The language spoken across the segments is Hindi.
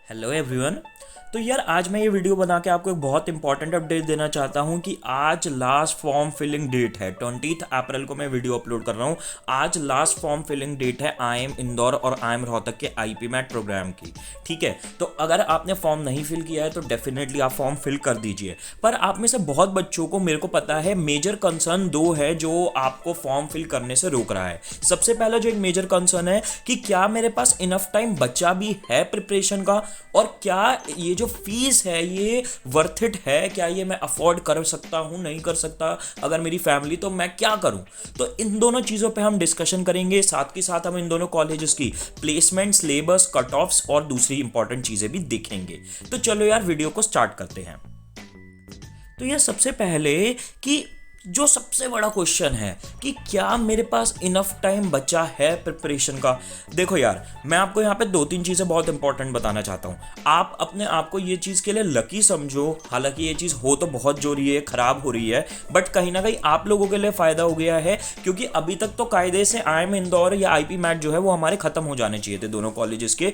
Hello everyone. तो यार आज मैं ये वीडियो बना के आपको एक बहुत इंपॉर्टेंट अपडेट देना चाहता हूँ कि आज लास्ट फॉर्म फिलिंग डेट है। 20 अप्रैल को मैं वीडियो अपलोड कर रहा हूँ। आज लास्ट फॉर्म फिलिंग डेट है IIM इंदौर और IIM रोहतक के IP मैट प्रोग्राम की। ठीक है, तो अगर आपने फॉर्म नहीं फिल किया है तो डेफिनेटली आप फॉर्म फिल कर दीजिए। पर आप में से बहुत बच्चों को, मेरे को पता है, मेजर कंसर्न दो है जो आपको फॉर्म फिल करने से रोक रहा है। सबसे पहला जो एक मेजर कंसर्न है कि क्या मेरे पास इनफ टाइम बचा भी है प्रिपरेशन का, और क्या ये जो फीस है ये वर्थ इट है, क्या ये मैं अफोर्ड कर सकता हूं, नहीं कर सकता, अगर मेरी फैमिली तो मैं क्या करूं। तो इन दोनों चीज़ों पे हम डिस्कशन करेंगे, साथ के साथ हम इन दोनों कॉलेजेस की प्लेसमेंट, सिलेबस, कट ऑफ्स और दूसरी इंपॉर्टेंट चीज़ें भी देखेंगे। तो चलो यार वीडियो को स्टार्ट करते हैं। तो यह सबसे पहले कि जो सबसे बड़ा क्वेश्चन है कि क्या मेरे पास इनफ टाइम बचा है प्रिपरेशन का। देखो यार, मैं आपको यहाँ पे दो तीन चीज़ें बहुत इंपॉर्टेंट बताना चाहता हूँ। आप अपने आप को ये चीज़ के लिए लकी समझो, हालांकि ये चीज़ हो तो बहुत जो रही है, खराब हो रही है, बट कहीं ना कहीं आप लोगों के लिए फ़ायदा हो गया है, क्योंकि अभी तक तो कायदे से IIM इंदौर या IP मैट जो है वो हमारे ख़त्म हो जाने चाहिए थे दोनों कॉलेजेस के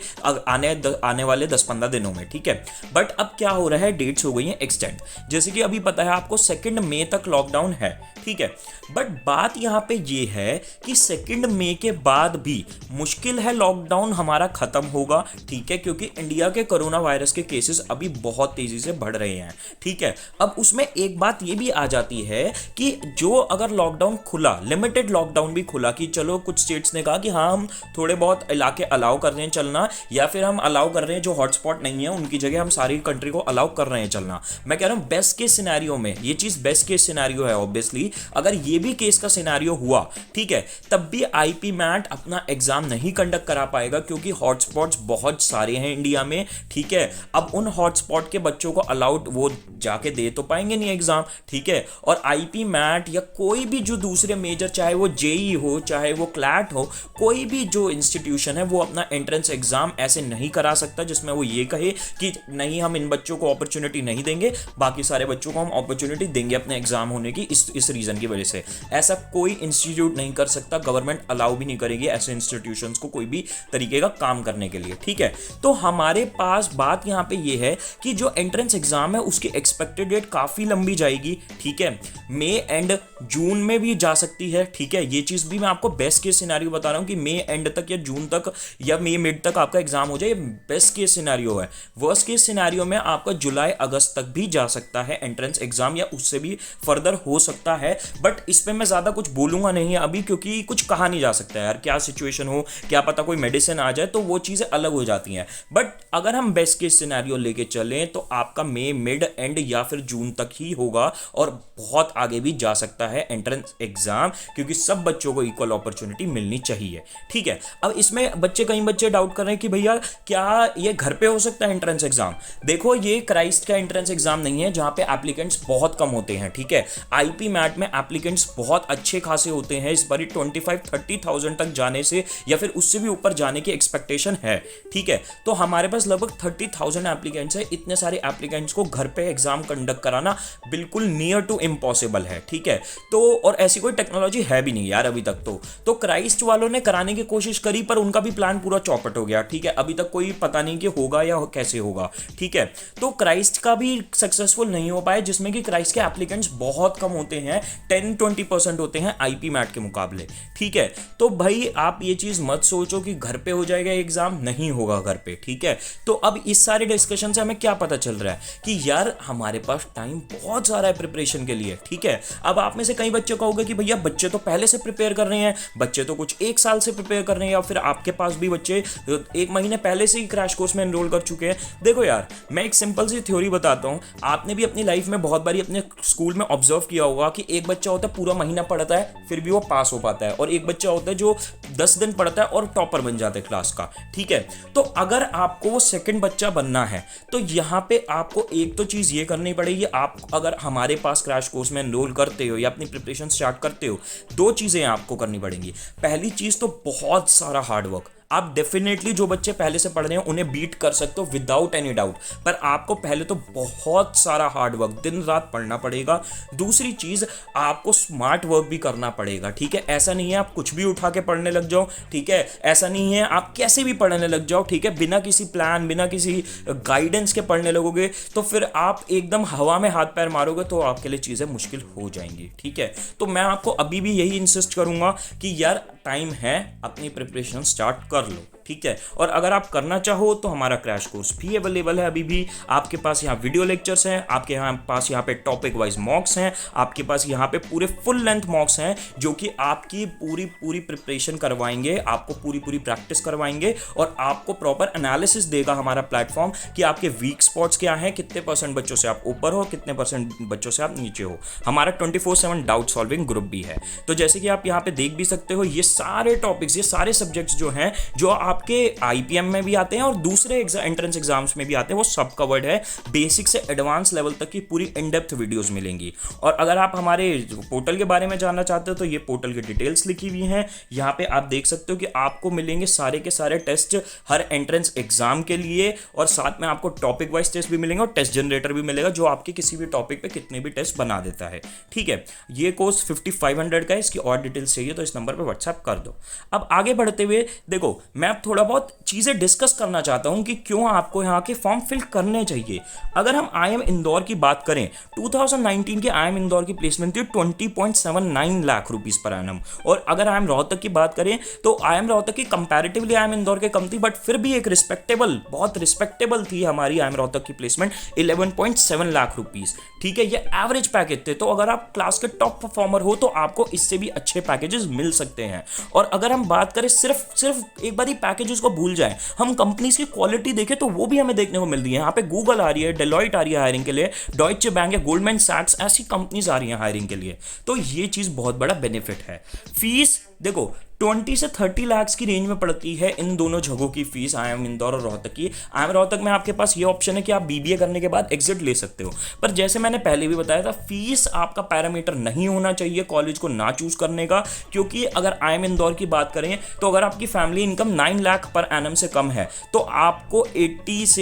आने वाले 10-15 दिनों में। ठीक है, बट अब क्या हो रहा है, डेट्स हो गई हैं एक्सटेंड। जैसे कि अभी पता है आपको 2 मई तक लॉकडाउन है। ठीक है, बट बात यहां पे ये है कि 2 मई के बाद भी मुश्किल है लॉकडाउन हमारा खत्म होगा। ठीक है, क्योंकि इंडिया के कोरोना वायरस के केसेस अभी बहुत तेजी से बढ़ रहे हैं। ठीक है, अब उसमें एक बात ये भी आ जाती है कि जो अगर लॉकडाउन खुला, लिमिटेड लॉकडाउन भी खुला, कि चलो कुछ स्टेट्स ने कहा कि हाँ हम थोड़े बहुत इलाके अलाउ कर रहे हैं चलना, या फिर हम अलाउ कर रहे हैं जो हॉटस्पॉट नहीं है उनकी जगह हम सारी कंट्री को अलाउ कर रहे हैं चलना। मैं कह रहा हूं बेस्ट केस सिनेरियो में ये चीज बेस्ट केस सिनेरियो है। ऑब्वियसली अगर ये भी केस का सिनेरियो हुआ, ठीक है, तब भी IP मैट अपना एग्जाम नहीं कंडक्ट करा पाएगा, क्योंकि हॉटस्पॉट्स बहुत सारे हैं इंडिया में। ठीक है, अब उन हॉटस्पॉट के बच्चों को अलाउड वो जाके दे तो पाएंगे नहीं एग्जाम। ठीक है, और IP मैट या कोई भी जो दूसरे मेजर, चाहे वो JEE हो, चाहे वो क्लैट हो, कोई भी जो इंस्टीट्यूशन है वो अपना एंट्रेंस एग्जाम ऐसे नहीं करा सकता जिसमें वो ये कहे कि नहीं हम इन बच्चों को अपॉर्चुनिटी नहीं देंगे, बाकी सारे बच्चों को हम अपॉर्चुनिटी देंगे अपने एग्जाम होने की इस रीजन की वजह से। ऐसा कोई इंस्टीट्यूट नहीं कर सकता, गवर्नमेंट अलाउ भी नहीं करेगी ऐसे इंस्टीट्यूशंस को कोई भी तरीके का काम करने के लिए। ठीक है, तो हमारे पास बात यहां पे ये है कि जो एंट्रेंस एग्जाम है उसकी एक्सपेक्टेड डेट काफी लंबी जाएगी। ठीक है, मई एंड जून में भी जा सकती है। ठीक है, ये चीज भी मैं आपको बेस्ट केस सिनेरियो बता रहा हूं कि मई एंड तक या जून तक या मई मिड तक आपका एग्जाम हो जाए, ये बेस्ट केस सिनेरियो है। वर्स्ट केस सिनेरियो में आपका जुलाई अगस्त तक भी जा सकता है एंट्रेंस एग्जाम, या उससे भी फर्दर हो सकता है। बट इस पे मैं ज्यादा कुछ बोलूंगा नहीं अभी, क्योंकि कुछ कहा नहीं जा सकता यार, क्या सिचुएशन हो, क्या पता कोई मेडिसिन आ जाए, तो वो चीजें अलग हो जाती हैं। बट अगर हम बेस्ट केस सिनेरियो लेके चलें तो आपका मई मिड एंड या फिर जून तक ही होगा, और बहुत आगे भी जा सकता है एंट्रेंस एग्जाम, क्योंकि सब बच्चों को इक्वल अपॉर्चुनिटी मिलनी चाहिए। ठीक है, अब इसमें कई बच्चे डाउट कर रहे हैं कि भैया क्या ये घर पे हो सकता है एंट्रेंस एग्जाम। देखो, ये क्राइस्ट का एंट्रेंस एग्जाम नहीं है जहां पे एप्लीकेंट्स बहुत कम होते हैं। ठीक है, IP मैट में एप्लीकेंट्स बहुत अच्छे खासे होते हैं। इस बार 25-30,000 तक जाने से या फिर उससे भी ऊपर जाने की एक्सपेक्टेशन है। ठीक है, तो हमारे पास लगभग 30,000 एप्लीकेंट्स है। इतने सारे एप्लीकेंट्स को घर पे एग्जाम कंडक्ट कराना बिल्कुल नियर टू इम्पॉसिबल है। ठीक है, तो और ऐसी कोई टेक्नोलॉजी है भी नहीं यार अभी तक। तो क्राइस्ट वालों ने कराने की कोशिश करी, पर उनका भी प्लान पूरा चौपट हो गया। ठीक है, अभी तक कोई पता नहीं कि होगा या कैसे होगा। ठीक है, तो क्राइस्ट का भी सक्सेसफुल नहीं हो पाया, जिसमें कि क्राइस्ट के एप्लीकेंट्स बहुत कम होते हैं, 10-20% होते हैं IP मैट के मुकाबले। ठीक है, तो भाई आप ये चीज मत सोचो कि घर पे हो जाएगा एग्जाम, नहीं होगा घर पे। ठीक है, तो अब इस सारे डिस्कशन से हमें क्या पता चल रहा है कि यार हमारे पास टाइम बहुत सारा है प्रिपरेशन के लिए। ठीक है, अब आप में से कई बच्चे कहोगे कि भैया बच्चे तो पहले से प्रिपेयर कर रहे हैं, बच्चे तो कुछ 1 साल से प्रिपेयर कर रहे हैं, या फिर आपके पास भी बच्चे 1 महीने पहले से ही क्रैश कोर्स में एनरोल कर चुके हैं। देखो यार, मैं एक सिंपल सी थ्योरी बताता हूं, आपने भी अपनी लाइफ में बहुत बारी अपने स्कूल में ऑब्जर्व किया होगा कि एक बच्चा होता है पूरा महीना पढ़ता है फिर भी वो पास हो पाता है, और एक बच्चा होता है जो 10 दिन पढ़ता है और टॉपर बन जाता है क्लास का। ठीक है, तो अगर आपको वो सेकंड बच्चा बनना है तो यहां पे आपको एक तो चीज ये करनी पड़ेगी, आप अगर हमारे पास क्रैश कोर्स में एनरोल करते हो या अपनी प्रिपरेशन स्टार्ट करते हो, 2 चीजें आपको करनी पड़ेंगी। पहली चीज तो बहुत सारा हार्डवर्क। आप डेफिनेटली जो बच्चे पहले से पढ़ रहे हैं उन्हें बीट कर सकते हो विदाउट एनी डाउट, पर आपको पहले तो बहुत सारा हार्ड वर्क दिन रात पढ़ना पड़ेगा। दूसरी चीज, आपको स्मार्ट वर्क भी करना पड़ेगा, ठीक है। ऐसा नहीं है आप कुछ भी उठा के पढ़ने लग जाओ, ठीक है। ऐसा नहीं है आप कैसे भी पढ़ने लग जाओ, ठीक है। बिना किसी प्लान, बिना किसी गाइडेंस के पढ़ने लगोगे तो फिर आप एकदम हवा में हाथ पैर मारोगे तो आपके लिए चीजें मुश्किल हो जाएंगी, ठीक है। तो मैं आपको अभी भी यही इंसिस्ट करूंगा कि यार टाइम है, अपनी प्रिपरेशन स्टार्ट कर लो, ठीक है। और अगर आप करना चाहो तो हमारा क्रैश कोर्स भी अवेलेबल है अभी भी। आपके पास यहाँ वीडियो लेक्चर्स हैं, आपके पास यहाँ पे टॉपिक वाइज मॉक्स हैं, आपके पास यहाँ पे पूरे फुल लेंथ मॉक्स हैं जो कि आपकी पूरी पूरी प्रिपरेशन करवाएंगे, आपको पूरी पूरी प्रैक्टिस करवाएंगे और आपको प्रॉपर एनालिसिस देगा हमारा प्लेटफॉर्म कि आपके वीक स्पॉट्स क्या हैं, कितने % बच्चों से आप ऊपर हो, कितने % बच्चों से आप नीचे हो। हमारा 24/7 डाउट सॉल्विंग ग्रुप भी है। तो जैसे कि आप यहाँ पे देख भी सकते हो, ये सारे टॉपिक्स, ये सारे सब्जेक्ट्स जो हैं, जो आपके आईपीएम में भी आते हैं और दूसरे एंट्रेंस एग्जाम्स में भी आते हैं, वो सब कवर्ड है। बेसिक से एडवांस लेवल तक की पूरी इन डेप्थ वीडियोस मिलेंगी। और अगर आप हमारे पोर्टल के बारे में जानना चाहते हो तो ये पोर्टल की डिटेल्स लिखी हुई हैं। यहाँ पे आप देख सकते हो कि आपको मिलेंगे सारे के सारे टेस्ट हर एंट्रेंस एग्जाम के लिए, और साथ में आपको टॉपिक वाइज टेस्ट भी मिलेंगे और टेस्ट जनरेटर भी मिलेगा जो आपके किसी भी टॉपिक पे कितने भी टेस्ट बना देता है, ठीक है। ये कोर्स 5500 का है। इसकी और डिटेल्स चाहिए तो इस नंबर पे व्हाट्सएप कर दो। अब आगे बढ़ते हुए देखो, मैं थोड़ा बहुत चीजें डिस्कस करना चाहता हूं कि क्यों आपको यहां के फॉर्म फिल करने चाहिए। अगर हम आईएम इंदौर की बात करें, 2019 के आईएम इंदौर की प्लेसमेंट थी 20.79 लाख रुपीस पर एनम। और अगर आईएम रोहतक की बात करें तो आईएम रोहतक की कंपैरेटिवली आईएम इंदौर के कम थी, बट फिर भी एक रिस्पेक्टेबल, बहुत रिस्पेक्टेबल थी हमारी आईएम रोहतक की प्लेसमेंट 11.7 लाख रुपीस, ठीक है। ये एवरेज पैकेज थे। तो अगर आप क्लास के टॉप परफॉर्मर हो तो आपको इससे भी अच्छे पैकेजेस मिल सकते हैं। और अगर हम बात करें सिर्फ एक बार ही पैकेजेस को भूल जाएं, हम कंपनीज की क्वालिटी देखें तो वो भी हमें देखने को मिल रही है। यहाँ पे गूगल आ रही है, डेलॉइट आ रही है हायरिंग के लिए, डॉइचे बैंक है, गोल्डमैन सैक्स, ऐसी कंपनीज आ रही हैं हायरिंग के लिए। तो ये चीज बहुत बड़ा बेनिफिट है। फीस देखो 20 से 30 लाख की रेंज में पड़ती है इन दोनों जगहों की फीस, आईएम इंदौर और रोहतक की। आईएम रोहतक में आपके पास ये ऑप्शन है कि आप बीबीए करने के बाद एग्जिट ले सकते हो, पर जैसे मैंने पहले भी बताया था, फीस आपका पैरामीटर नहीं होना चाहिए कॉलेज को ना चूज करने का। क्योंकि अगर आईएम इंदौर की बात करें तो अगर आपकी family income 9 lakh per annum से कम है तो आपको 20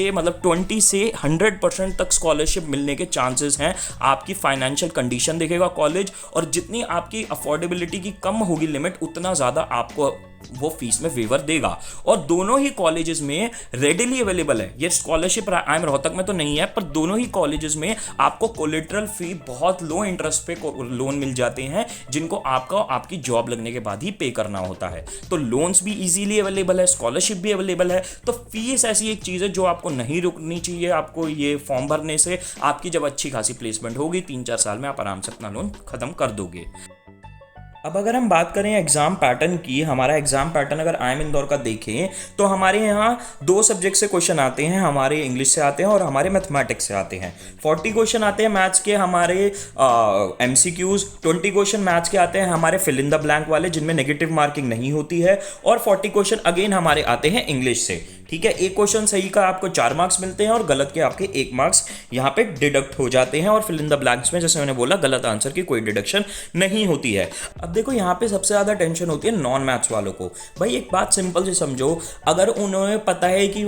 से 100% तक स्कॉलरशिप मिलने के चांसेस हैं। आपकी फाइनेंशियल कंडीशन देखेगा कॉलेज, और जितनी आपकी अफोर्डेबिलिटी की कम होगी लिमिट, उतना ज्यादा आपको वो फीस में वेवर देगा। और दोनों ही कॉलेजेस में रेडिली अवेलेबल है ये स्कॉलरशिप। आईएम रोहतक में तो नहीं है, पर दोनों ही कॉलेजेस में आपको कोलेटरल फी बहुत लो इंटरेस्ट पे लोन मिल जाते हैं, जिनको आपकी जॉब लगने के बाद ही पे करना होता है। तो लोन्स भी इजीली अवेलेबल है, स्कॉलरशिप भी अवेलेबल है। तो फीस ऐसी एक चीज है जो आपको नहीं रुकनी चाहिए। आपको ये फॉर्म भरने से आपकी जब अच्छी खासी प्लेसमेंट होगी 3-4 साल में आप आराम से अपना लोन खत्म कर दोगे। अब अगर हम बात करें एग्जाम पैटर्न की, हमारा एग्जाम पैटर्न अगर आईएम इंदौर का देखें तो हमारे यहाँ 2 सब्जेक्ट से क्वेश्चन आते हैं। हमारे इंग्लिश से आते हैं और हमारे मैथमेटिक्स से आते हैं। 40 क्वेश्चन आते हैं मैथ्स के हमारे एमसीक्यूज, 20 क्वेश्चन मैथ्स के आते हैं हमारे फिल इन द ब्लैंक वाले जिनमें नेगेटिव मार्किंग नहीं होती है, और 40 क्वेश्चन अगेन हमारे आते हैं इंग्लिश से, ठीक है। एक क्वेश्चन सही का आपको 4 मार्क्स मिलते हैं और गलत के आपके 1 मार्क्स यहाँ पे डिडक्ट हो जाते हैं। और फिल इन द ब्लैंक्स में जैसे मैंने बोला गलत आंसर की कोई डिडक्शन नहीं होती है। अब देखो यहाँ पे सबसे ज्यादा टेंशन होती है नॉन मैथ्स वालों को। भाई एक बात सिंपल से समझो, अगर उन्हें पता है कि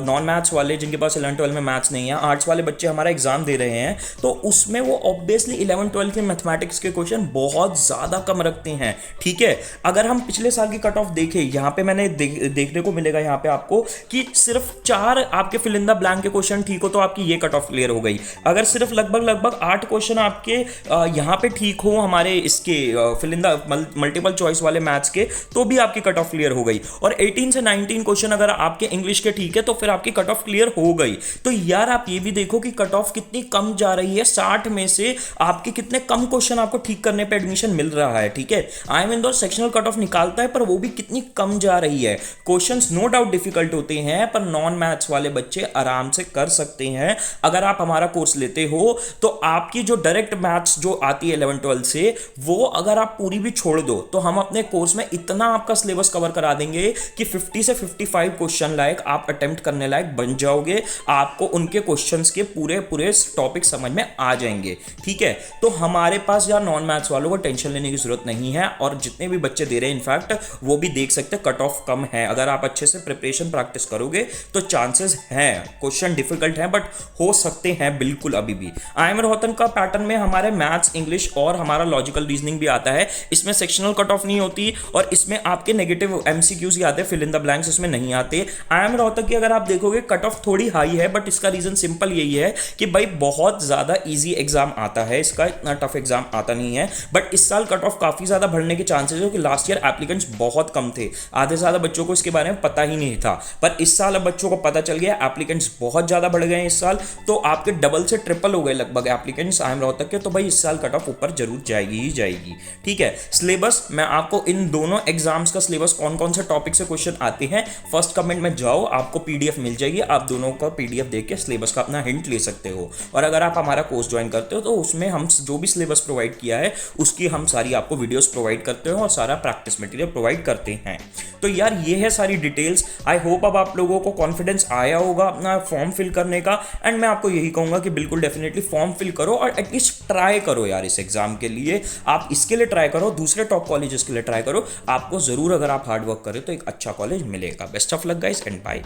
नॉन मैथ्स वाले जिनके पास 11-12 में मैथ्स नहीं है, आर्ट्स वाले बच्चे हमारा एग्जाम दे रहे हैं, तो उसमें वो ऑब्वियसली 11-12 के मैथमेटिक्स के क्वेश्चन बहुत ज्यादा कम रखते हैं, ठीक है। अगर हम पिछले साल की कट ऑफ देखें, यहाँ पे मैंने देखने को मिलेगा यहाँ पे आपको कि सिर्फ 4 आपके फिल इन द ब्लैंक के क्वेश्चन ठीक हो तो आपकी ये कट ऑफ क्लियर हो गई। अगर सिर्फ लगभग 8 क्वेश्चन आपके यहाँ पे ठीक हो हमारे इसके fill in the multiple choice वाले मैथ्स के, तो भी आपकी कट ऑफ क्लियर हो गई। और 18 से 19 क्वेश्चन अगर आपके इंग्लिश के ठीक है तो फिर आपकी कट ऑफ क्लियर हो गई। तो यार आप ये भी देखो कि कट ऑफ कितनी कम जा रही है, 60 में से आपके कितने कम क्वेश्चन आपको ठीक करने पे एडमिशन मिल रहा है, ठीक है। IIM Indore sectional cut off निकालता है पर वो भी कितनी कम जा रही है। Questions no doubt difficult difficult होते हैं, पर नॉन मैथ्स वाले बच्चे आराम से कर सकते हैं। अगर आप हमारा कोर्स लेते हो तो आपकी जो डायरेक्ट मैथ्स जो आती है 11-12 से, वो अगर आप पूरी भी छोड़ दो तो हम अपने कोर्स में इतना आपका सिलेबस कवर करा देंगे कि 50 से 55 क्वेश्चन लायक आप अटेम्प्ट करने लायक बन जाओगे। आपको उनके क्वेश्चंस के पूरे पूरे टॉपिक समझ में आ जाएंगे। ठीक है, तो हमारे पास यार नॉन मैथ्स वालों को टेंशन लेने की जरूरत नहीं है, और जितने भी बच्चे दे रहे हैं इनफैक्ट वो भी देख सकते हैं कट ऑफ कम है। अगर आप अच्छे से प्रिपरेशन प्रैक्टिस करोगे तो चांसेस हैं, क्वेश्चन डिफिकल्ट हैं बट हो सकते हैं बिल्कुल। अभी भी IIM रोहतन का पैटर्न में हमारे मैथ्स, इंग्लिश और हमारा लॉजिकल रीजनिंग भी आता है। इसमें सेक्शनल कट ऑफ नहीं होती और इसमें आपके नेगेटिव MCQs ही आते हैं, फिल इन द ब्लैंक्स इसमें नहीं आते। IIM रोहतक की अगर आप देखोगे कट ऑफ थोड़ी हाई है, बट इसका रीजन सिंपल यही है कि भाई बहुत ज्यादा इजी एग्जाम आता है, इसका इतना टफ एग्जाम आता नहीं है। बट इस साल कट ऑफ काफी ज्यादा बढ़ने के चांसेस है, क्योंकि लास्ट ईयर एप्लीकेंट्स बहुत कम थे, आधे से ज्यादा बच्चों को इसके बारे में पता ही नहीं था। पर इस साल अब बच्चों को पता चल गया, एप्लीकेंट्स बहुत ज्यादा बढ़ गए हैं इस साल, तो आपके डबल से ट्रिपल हो गए लगभग एप्लीकेंट्स IIM रोहतक के। तो भाई इस साल कट ऑफ ऊपर जरूर जाएगी ही जाएगी। ठीक है, सिलेबस मैं आपको इन दोनों एग्जाम्स का सिलेबस कौन कौन से टॉपिक से क्वेश्चन आते हैं, फर्स्ट कमेंट में जाओ, आपको PDF मिल जाएगी, आप दोनों का PDF देख के सिलेबस का अपना हिंट ले सकते हो। और अगर आप हमारा कोर्स ज्वाइन करते हो तो उसमें हम जो भी सिलेबस प्रोवाइड किया है उसकी हम सारी आपको वीडियोस प्रोवाइड करते हो और सारा प्रैक्टिस मटेरियल प्रोवाइड करते हैं। तो यार ये है सारी डिटेल्स। आई होप अब आप लोगों को कॉन्फिडेंस आया होगा अपना फॉर्म फिल करने का, एंड मैं आपको यही कहूंगा कि बिल्कुल डेफिनेटली फॉर्म फिल करो और एटलीस्ट ट्राई करो यार इस एग्जाम के लिए। आप इसके लिए ट्राई करो, दूसरे टॉप कॉलेजेस के लिए ट्राई करो, आपको जरूर अगर आप हार्ड वर्क करें तो एक अच्छा कॉलेज मिलेगा। Best of luck guys and bye.